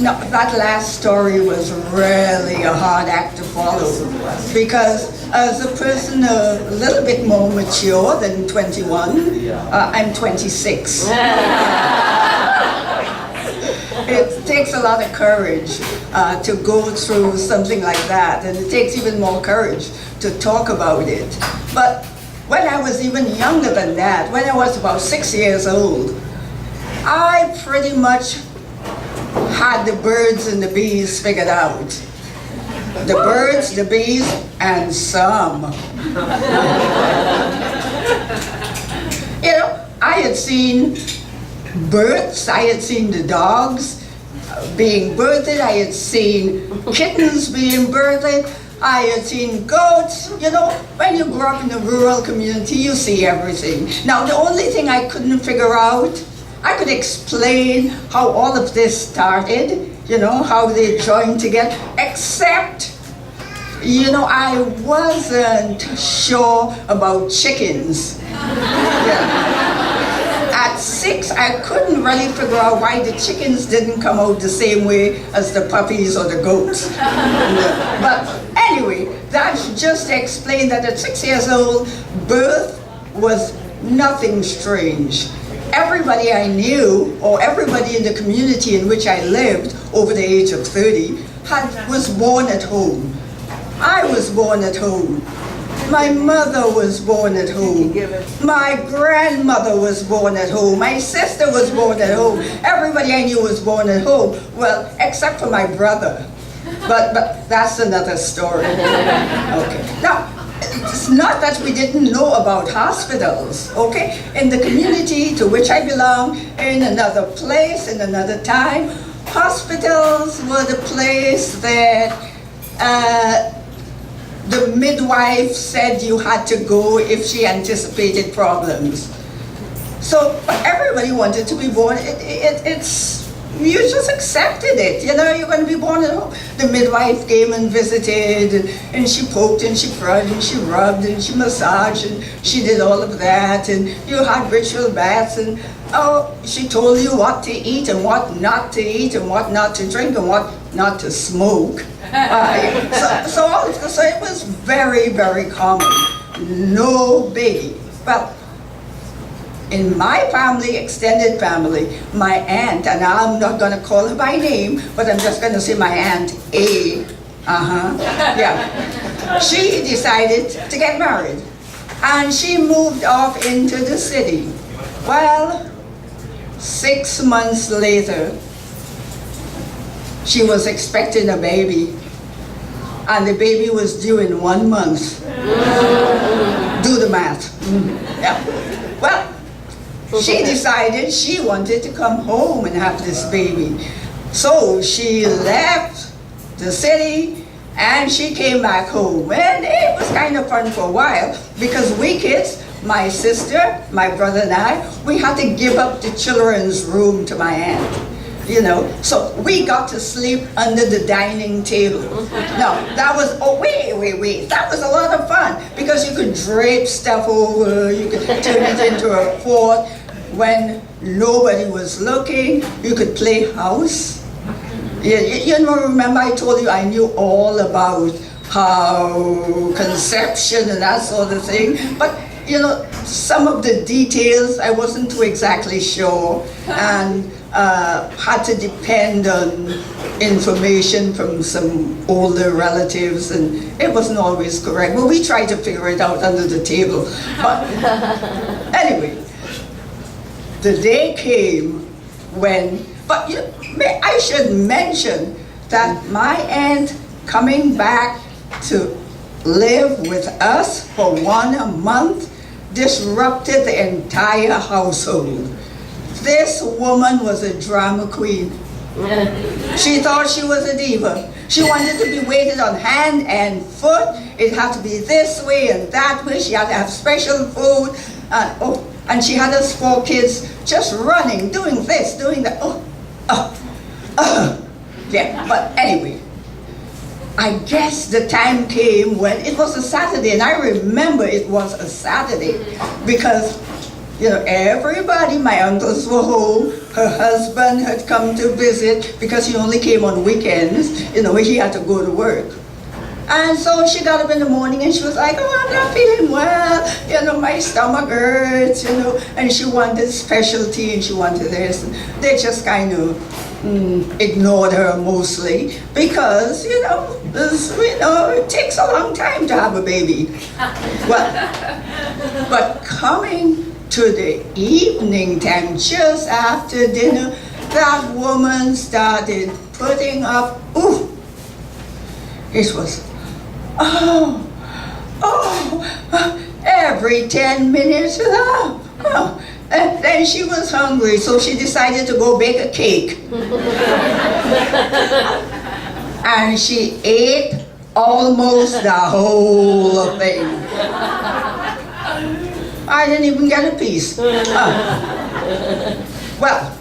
No, that last story was really a hard act to follow because as a person a little bit more mature than 21, I'm 26. It takes a lot of courage to go through something like that, and it takes even more courage to talk about it. But when I was even younger than that, when I was about 6 years old, I pretty much had the birds and the bees figured out. The birds, the bees, and some. You know, I had seen births, I had seen the dogs being birthed, I had seen kittens being birthed, I had seen goats. You know, when you grow up in a rural community, you see everything. Now, the only thing I couldn't figure out, I could explain how all of this started, you know, how they joined together, except, you know, I wasn't sure about chickens. Yeah. At 6, I couldn't really figure out why the chickens didn't come out the same way as the puppies or the goats. But anyway, that just explained that at 6 years old, birth was nothing strange. Everybody I knew, or everybody in the community in which I lived over the age of 30, was born at home. I was born at home. My mother was born at home. My grandmother was born at home. My sister was born at home. Everybody I knew was born at home. Well, except for my brother. But that's another story. Okay. Now, it's not that we didn't know about hospitals, okay? In the community to which I belong, in another place, in another time, hospitals were the place that the midwife said you had to go if she anticipated problems. So, but everybody wanted to be born. You just accepted it. You know, you're going to be born at home. The midwife came and visited, and she poked, and she prodded, and she rubbed, and she massaged, and she did all of that, and you had ritual baths, and she told you what to eat, and what not to eat, and what not to drink, and what not to smoke. So it was very, very common. No biggie. Well, in my family, extended family, my aunt, and I'm not going to call her by name, but I'm just going to say my aunt A, yeah, she decided to get married, and she moved off into the city. Well, 6 months later, she was expecting a baby, and the baby was due in 1 month. Do the math. Yeah. Well, she decided she wanted to come home and have this baby. So she left the city and she came back home. And it was kind of fun for a while because we kids, my sister, my brother and I, we had to give up the children's room to my aunt. You know, so we got to sleep under the dining table. Now, that was, wait, that was a lot of fun because you could drape stuff over, you could turn it into a fort. When nobody was looking, you could play house. You know, remember I told you I knew all about how conception and that sort of thing, but you know, some of the details I wasn't too exactly sure, and had to depend on information from some older relatives, and it wasn't always correct. But we tried to figure it out under the table. But anyway, the day came when, but I should mention that my aunt coming back to live with us for 1 month disrupted the entire household. This woman was a drama queen. She thought she was a diva. She wanted to be waited on hand and foot. It had to be this way and that way. She had to have special food. And she had us 4 kids just running, doing this, doing that. Yeah, but anyway, I guess the time came when it was a Saturday, and I remember it was a Saturday because You know, everybody, my uncles were home, her husband had come to visit because he only came on weekends, you know, he had to go to work. And so she got up in the morning and she was like, oh, I'm not feeling well, you know, my stomach hurts, you know, and she wanted specialty and she wanted this. They just kind of ignored her mostly because, you know, it takes a long time to have a baby. Well, but coming to the evening time, just after dinner, that woman started putting up, it was, every 10 minutes, and then she was hungry, so she decided to go bake a cake. And she ate almost the whole thing. I didn't even get a piece. Well,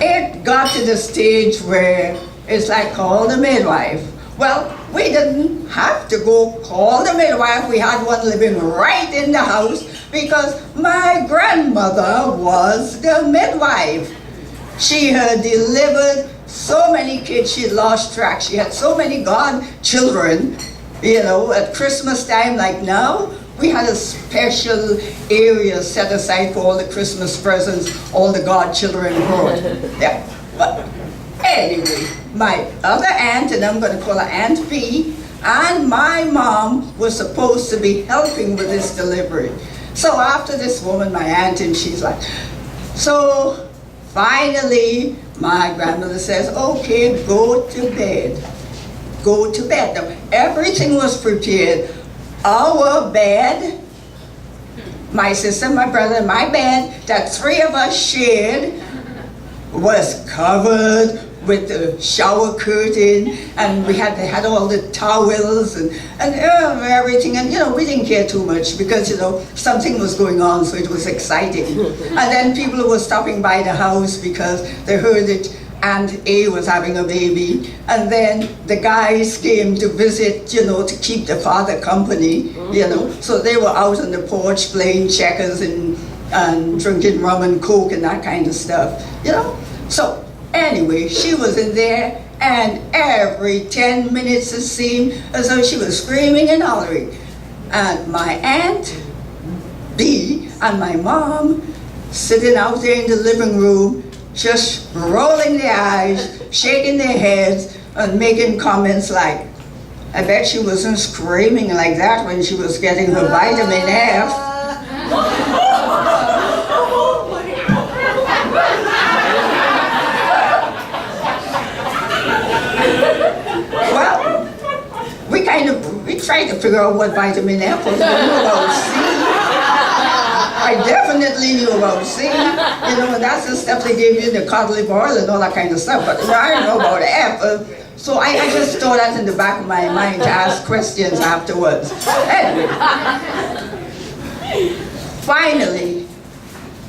it got to the stage where it's like, call the midwife. Well, we didn't have to go call the midwife. We had one living right in the house because my grandmother was the midwife. She had delivered so many kids, she lost track. She had so many godchildren, you know, at Christmas time like now, we had a special area set aside for all the Christmas presents, all the godchildren brought. Yeah. But anyway, my other aunt, and I'm going to call her Aunt P, and my mom was supposed to be helping with this delivery. So after this woman, my aunt, and she's like, so finally, my grandmother says, okay, go to bed. Go to bed. Now, everything was prepared. Our bed, my sister, my brother, and my bed, that three of us shared, was covered with the shower curtain, and they had all the towels and everything, and you know, we didn't care too much because, you know, something was going on, so it was exciting. And then people were stopping by the house because they heard that Aunt A was having a baby, and then the guys came to visit, you know, to keep the father company, you know, so they were out on the porch playing checkers and drinking rum and coke and that kind of stuff, you know. So anyway, she was in there, and every 10 minutes it seemed as though she was screaming and hollering. And my Aunt B and my mom sitting out there in the living room, just rolling their eyes, shaking their heads, and making comments like, I bet she wasn't screaming like that when she was getting her vitamin F. Well, we tried to figure out what vitamin F was. We knew about C. I definitely knew about C. You know, and that's the stuff they gave you in the cod liver oil and all that kind of stuff. But I didn't know about F. So I just throw that in the back of my mind to ask questions afterwards. Anyway, finally,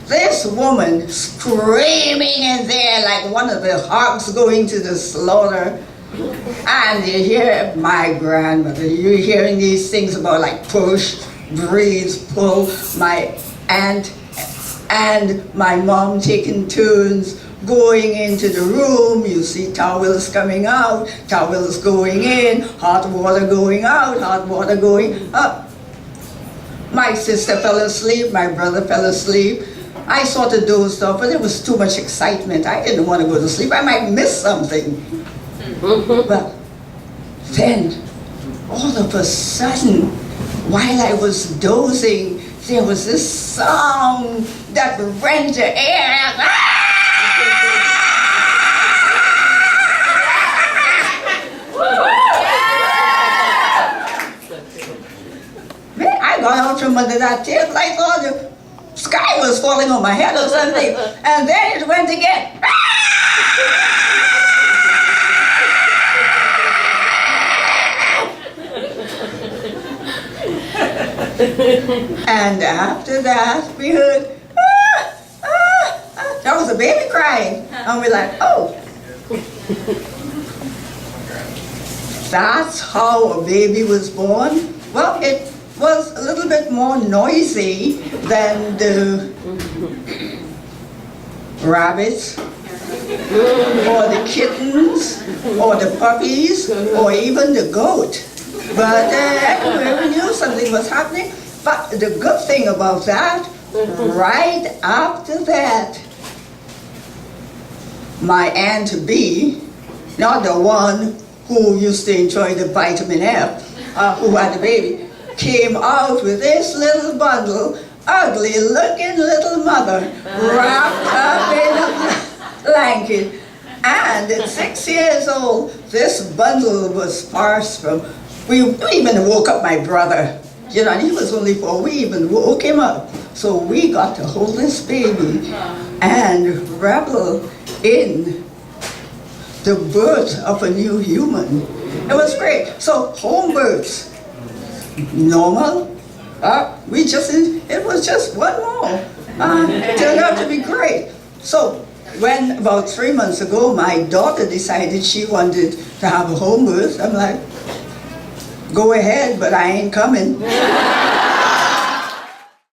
this woman screaming in there like one of the hogs going to the slaughter. And you hear my grandmother, you're hearing these things about like push, breathe, pull. My aunt and my mom taking turns going into the room. You see towels coming out, towels going in, hot water going out, hot water going up. My sister fell asleep, my brother fell asleep. I sort of dozed off, but there was too much excitement. I didn't want to go to sleep. I might miss something. But then, all of a sudden, while I was dozing, there was this sound that rent the air. Man, I got out from under that table. I thought the sky was falling on my head or something. And then it went again. And after that, we heard, that was a baby crying. And we're like, oh. That's how a baby was born? Well, it was a little bit more noisy than the rabbits, or the kittens, or the puppies, or even the goat. But anyway, we knew something was happening. But the good thing about that, right after that, my Aunt B, not the one who used to enjoy the vitamin F, who had the baby, came out with this little bundle, ugly looking little mother, wrapped up in a blanket. And at 6 years old, this bundle was passed from, we even woke up my brother, you know, and he was only 4, we even woke him up. So we got to hold this baby and revel in the birth of a new human. It was great. So home births, normal. It was just one more. It turned out to be great. So when about 3 months ago, my daughter decided she wanted to have a home birth, I'm like, go ahead, but I ain't coming.